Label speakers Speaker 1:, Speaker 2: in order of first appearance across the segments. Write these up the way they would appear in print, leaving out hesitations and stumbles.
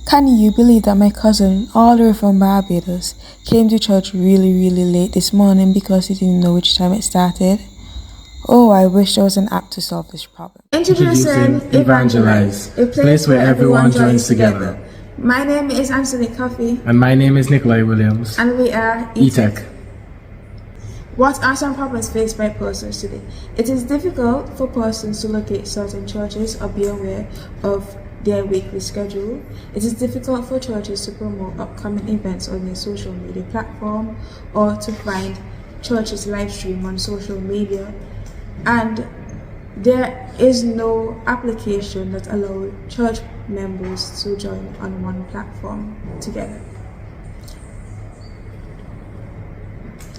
Speaker 1: Can you believe that my cousin, all the way from Barbados, came to church really late this morning because he didn't know which time it started? Oh, I wish there was an app to solve this problem.
Speaker 2: Introducing Evangelize, a place where everyone joins together.
Speaker 3: My name is Anthony Coffey.
Speaker 2: And my name is Nikolai Williams.
Speaker 3: And we are
Speaker 2: eTech.
Speaker 3: What are some problems faced by persons today? It is difficult for persons to locate certain churches or be aware of their weekly schedule. It is difficult for churches to promote upcoming events on their social media platform or to find churches live stream on social media. And there is no application that allows church members to join on one platform together.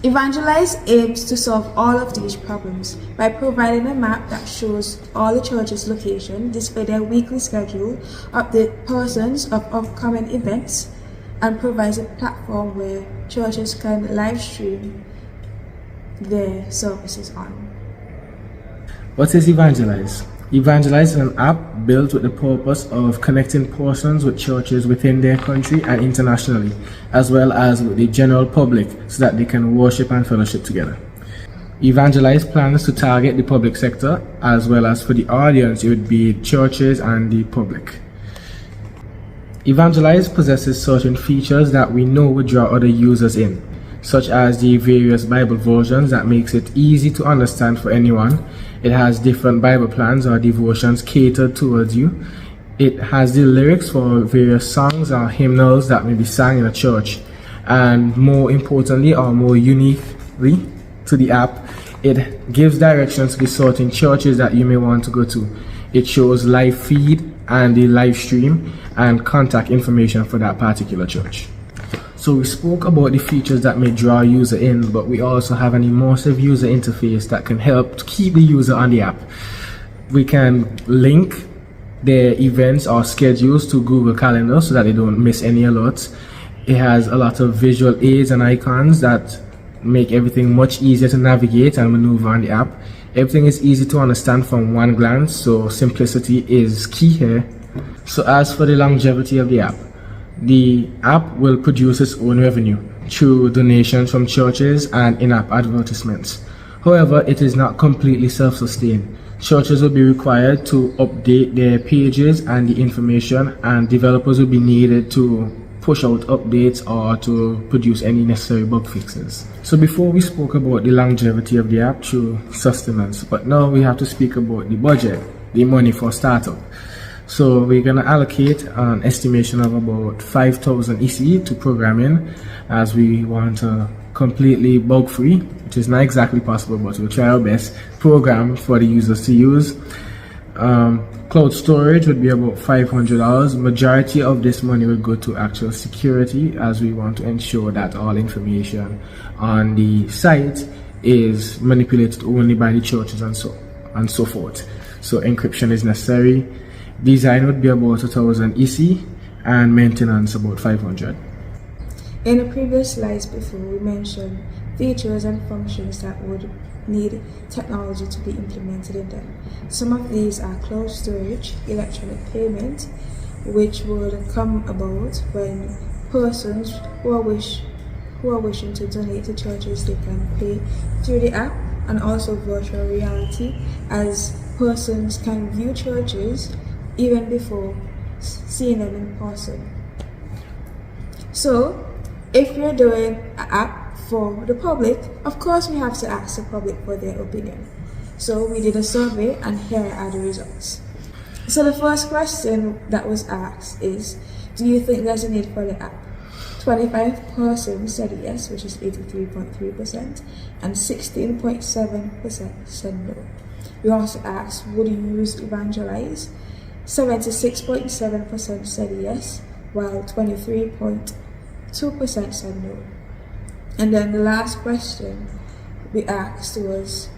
Speaker 3: Evangelize aims to solve all of these problems by providing a map that shows all the churches' location, display their weekly schedule, update persons of upcoming events, and provides a platform where churches can live stream their services on.
Speaker 2: What is Evangelize? Evangelize is an app built with the purpose of connecting persons with churches within their country and internationally, as well as with the general public, so that they can worship and fellowship together. Evangelize plans to target the public sector, as well as for the audience it would be churches and the public. Evangelize possesses certain features that we know would draw other users in, such as the various Bible versions that makes it easy to understand for anyone. It has different Bible plans or devotions catered towards you. It has the lyrics for various songs or hymnals that may be sung in a church. And more importantly, or more uniquely to the app, it gives directions to the certain churches that you may want to go to. It shows live feed and the live stream and contact information for that particular church. So we spoke about the features that may draw a user in, but we also have an immersive user interface that can help to keep the user on the app. We can link their events or schedules to Google Calendar so that they don't miss any alerts. It has a lot of visual aids and icons that make everything much easier to navigate and maneuver on the app. Everything is easy to understand from one glance, so simplicity is key here. So as for the longevity of the app will produce its own revenue through donations from churches and in-app advertisements. However, it is not completely self-sustained. Churches will be required to update their pages and the information, and developers will be needed to push out updates or to produce any necessary bug fixes. So before we spoke about the longevity of the app through sustenance, but now we have to speak about the budget, the money for startup. So we're going to allocate an estimation of about 5,000 EC to programming, as we want a completely bug-free, which is not exactly possible, but we'll try our best, program for the users to use. Cloud storage would be about $500. Majority of this money will go to actual security, as we want to ensure that all information on the site is manipulated only by the churches and so forth. So encryption is necessary. Design would be about 1,000 EC and maintenance about 500.
Speaker 3: In the previous slides before, we mentioned features and functions that would need technology to be implemented in them. Some of these are cloud storage, electronic payment, which would come about when persons who are wishing to donate to churches, they can pay through the app, and also virtual reality, as persons can view churches even before seeing them in person. So, if you're doing an app for the public, of course we have to ask the public for their opinion. So we did a survey, and here are the results. So the first question that was asked is, do you think there's a need for the app? 25% said yes, which is 83.3%, and 16.7% said no. We also asked, would you use Evangelize? 76.7% said yes, while 23.2% said no. And then the last question we asked was,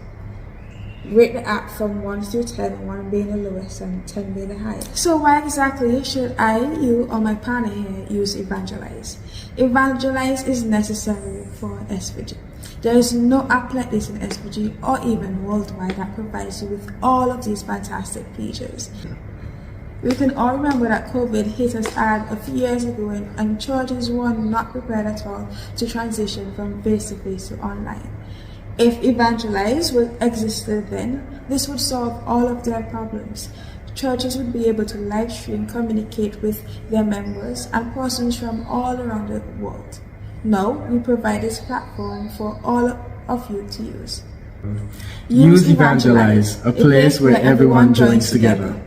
Speaker 3: rate the app from 1 through 10, 1 being the lowest and 10 being the highest. So why exactly should I, you, or my partner here use Evangelize? Evangelize is necessary for SVG. There is no app like this in SVG or even worldwide that provides you with all of these fantastic features. We can all remember that COVID hit us hard a few years ago and churches were not prepared at all to transition from face-to-face to online. If Evangelize existed then, this would solve all of their problems. Churches would be able to live stream, communicate with their members and persons from all around the world. Now, we provide this platform for all of you to use.
Speaker 2: Use Evangelize, a place where everyone joins together.